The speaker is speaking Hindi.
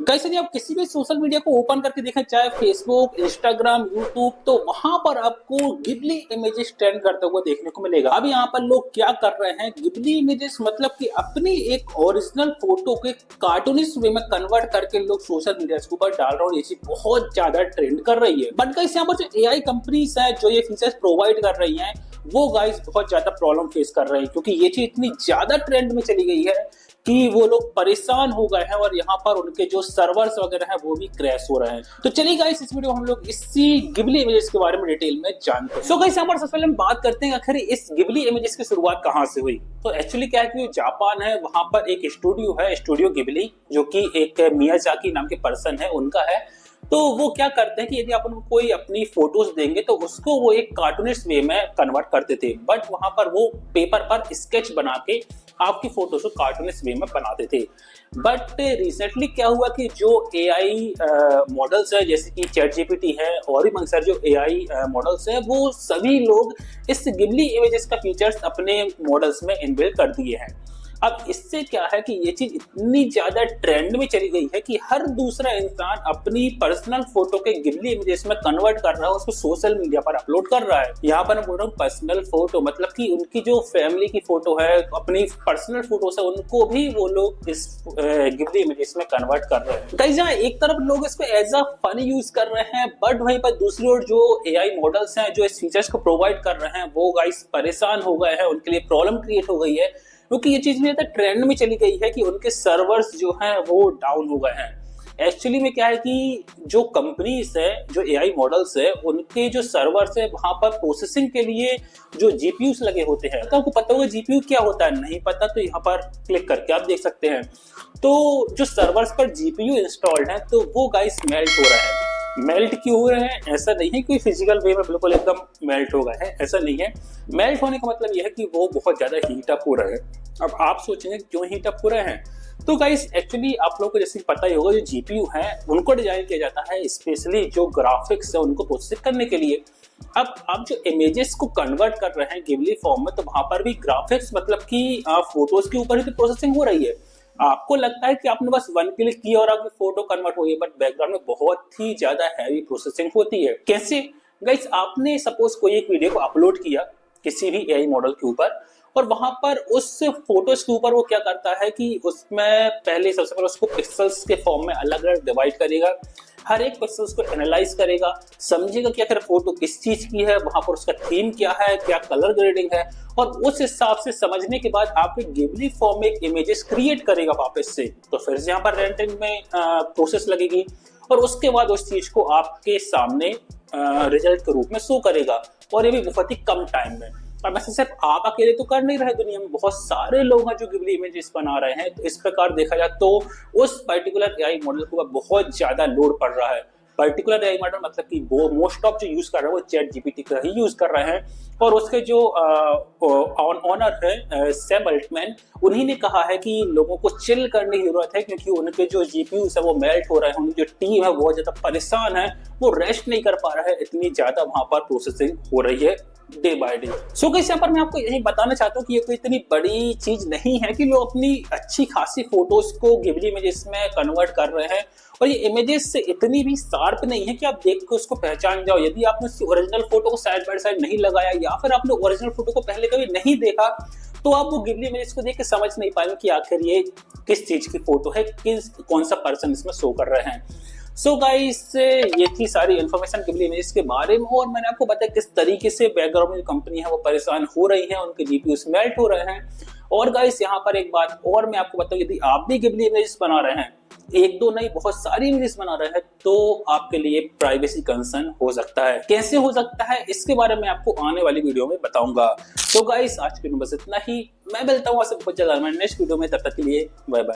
गाइस यदि आप किसी भी सोशल मीडिया को ओपन करके देखें, चाहे फेसबुक, इंस्टाग्राम, यूट्यूब, तो वहां पर आपको गिबली इमेजेस ट्रेंड करते हुए देखने को मिलेगा। अब यहाँ पर लोग क्या कर रहे हैं, गिबली इमेजेस मतलब कि अपनी एक ओरिजिनल फोटो के कार्टूनिस्ट वे में कन्वर्ट करके लोग सोशल मीडिया के ऊपर डाल रहे हैं और ये चीज बहुत ज्यादा ट्रेंड कर रही है। बट गाइस यहाँ पर जो एआई कंपनीज है जो ये फीचर्स प्रोवाइड कर रही है वो गाइस बहुत ज्यादा प्रॉब्लम फेस कर रहे हैं, क्योंकि ये चीज इतनी ज्यादा ट्रेंड में चली गई है कि वो लोग परेशान हो गए हैं और यहाँ पर उनके जो सर्वर्स वगैरह हैं वो भी क्रैश हो रहे हैं। तो चलिए गाइस इस वीडियो में हम लोग इसी गिबली इमेजेस के बारे में डिटेल में जानते हैं। सो गाइस यहाँ पर सबसे पहले हम बात करते हैं आखिर इस गिबली इमेजेस की शुरुआत कहाँ से हुई। तो एक्चुअली क्या है कि जापान है, वहां पर एक स्टूडियो है, स्टूडियो गिबली, जो कि एक मियाजाकी नाम के पर्सन है उनका है। तो वो क्या करते हैं कि यदि आप उनको कोई अपनी फोटोज देंगे तो उसको वो एक कार्टूनिस्ट वे में कन्वर्ट करते थे, बट वहां पर वो पेपर पर स्केच बना के आपकी फोटोज को कार्टूनिस्ट वे में बनाते थे। बट रिसेंटली क्या हुआ कि जो एआई मॉडल्स है जैसे कि चैट जीपीटी है और भी बहुत सारे जो एआई मॉडल्स है वो सभी लोग इस गिबली इमेजेस का फीचर्स अपने मॉडल्स में इनबिल्ट कर दिए हैं। अब इससे क्या है कि ये चीज इतनी ज्यादा ट्रेंड में चली गई है कि हर दूसरा इंसान अपनी पर्सनल फोटो के गिबली इमेजेस में कन्वर्ट कर रहा है, उसको सोशल मीडिया पर अपलोड कर रहा है। यहाँ पर मैं बोल रहा हूँ पर्सनल फोटो, मतलब कि उनकी जो फैमिली की फोटो है, अपनी पर्सनल फोटोज है, उनको भी वो लोग इस गिबली इमेजेस में कन्वर्ट कर रहे हैं। गाइस यहाँ एक तरफ लोग इसको एज अ फन यूज कर रहे हैं, बट वहीं पर दूसरी ओर जो एआई मॉडल्स हैं जो इस फीचर्स को प्रोवाइड कर रहे हैं वो गाइस परेशान हो गए हैं, उनके लिए प्रॉब्लम क्रिएट हो गई है, क्योंकि ये चीज भी ट्रेंड में चली गई है कि उनके सर्वर्स जो हैं वो डाउन हो गए हैं। एक्चुअली में क्या है कि जो कंपनीज है, जो एआई मॉडल्स है, उनके जो सर्वर्स है वहां पर प्रोसेसिंग के लिए जो जीपीयूस लगे होते हैं। तो आपको पता होगा जीपीयू क्या होता है, नहीं पता तो यहाँ पर क्लिक करके आप देख सकते हैं। तो जो सर्वर्स पर जीपीयू इंस्टॉल्ड है तो वो गाइस मेल्ट हो रहा है। मेल्ट क्यों हो रहे हैं, ऐसा नहीं है कोई फिजिकल वे में बिल्कुल एकदम मेल्ट हो गए हैं, ऐसा नहीं है। मेल्ट होने का मतलब यह है कि वो बहुत ज्यादा हीट अप हो रहे हैं। अब आप सोचेंगे क्यों हीट अप हो रहे हैं, तो गाइस एक्चुअली आप लोगों को जैसे पता ही होगा जो जीपीयू है उनको डिजाइन किया जाता है स्पेशली जो ग्राफिक्स है उनको प्रोसेस करने के लिए। अब आप जो इमेजेस को कन्वर्ट कर रहे हैं गिबली फॉर्म में, तो वहां पर भी ग्राफिक्स मतलब कि फोटोज के ऊपर ही तो प्रोसेसिंग हो रही है। आपको लगता है कि आपने बस वन क्लिक किया और आपकी फोटो कन्वर्ट हो गई, बट बैकग्राउंड में बहुत ही ज्यादा हैवी प्रोसेसिंग होती है। कैसे गाइस, आपने सपोज कोई एक वीडियो को अपलोड किया किसी भी एआई मॉडल के ऊपर और वहां पर उस फोटोज के ऊपर वो क्या करता है कि उसमें पहले सबसे पहले उसको पिक्सल्स के फॉर्म में अलग अलग डिवाइड करेगा, हर एक पिक्सल्स को एनालाइज करेगा, समझेगा कि आखिर फोटो किस चीज की है, वहां पर उसका थीम क्या है, क्या कलर ग्रेडिंग है, और उस हिसाब से समझने के बाद आपके गिबली फॉर्म में एक इमेजेस क्रिएट करेगा वापस से। तो फिर से यहाँ पर रेंडरिंग में प्रोसेस लगेगी और उसके बाद उस चीज को आपके सामने रिजल्ट के रूप में शो करेगा, और ये भी बहुत ही कम टाइम में। अब ऐसे सिर्फ आप अकेले तो कर नहीं रहे, दुनिया में बहुत सारे लोग हैं जो गिबली इमेजेस बना रहे हैं। तो इस प्रकार देखा जाए तो उस पर्टिकुलर एआई मॉडल को बहुत ज्यादा लोड पड़ रहा है। पर्टिकुलर एआई मॉडल मतलब कि वो मोस्ट ऑफ जो यूज कर रहे हैं वो चैट जीपीटी का ही यूज कर रहे हैं, और उसके जो ऑनर है सैम अल्टमैन, उन्हीं ने कहा है कि लोगों को चिल करने की जरूरत है, क्योंकि उनके जो जीपीयूस है वो मेल्ट हो रहे हैं, उनकी जो टीम है बहुत ज्यादा परेशान है, वो रेस्ट नहीं कर पा रहा है, इतनी ज्यादा वहां पर प्रोसेसिंग हो रही है day by day. So guys यहाँ पर मैं आपको यही बताना चाहता हूँ कि ये कोई इतनी बड़ी चीज नहीं है कि लोग अपनी अच्छी खासी फोटोज को गिबली इमेजेस में कन्वर्ट कर रहे हैं, और ये इमेजेस से इतनी भी शार्प नहीं है कि आप देख के उसको पहचान जाओ। यदि आपने उसकी ओरिजिनल फोटो को साइड बाय साइड नहीं लगाया या फिर आपने ओरिजिनल फोटो को पहले कभी नहीं देखा, तो आप वो गिबली इमेजेस को देख के समझ नहीं पाएंगे कि आखिर ये किस चीज की फोटो है, कौन सा पर्सन इसमें शो कर रहे हैं। सो गाइस ये थी सारी इन्फॉर्मेशन गिबली इमेजेस के बारे में, और मैंने आपको बताया किस तरीके से बैकग्राउंड में कंपनी है वो परेशान हो रही है, उनके जीपीयूस मेल्ट हो रहे हैं। और गाइस यहाँ पर एक बात और मैं आपको बताऊं, यदि आप भी गिबली इमेजेस बना रहे हैं, एक दो नहीं बहुत सारी इमेजेस बना रहे हैं, तो आपके लिए प्राइवेसी कंसर्न हो सकता है। कैसे हो सकता है इसके बारे में आपको आने वाली वीडियो में बताऊंगा। तो गाइस आज के लिए बस इतना ही, मैं मिलता हूँ आपसे बहुत जल्द नेक्स्ट वीडियो में, तब तक के लिए बाय बाय।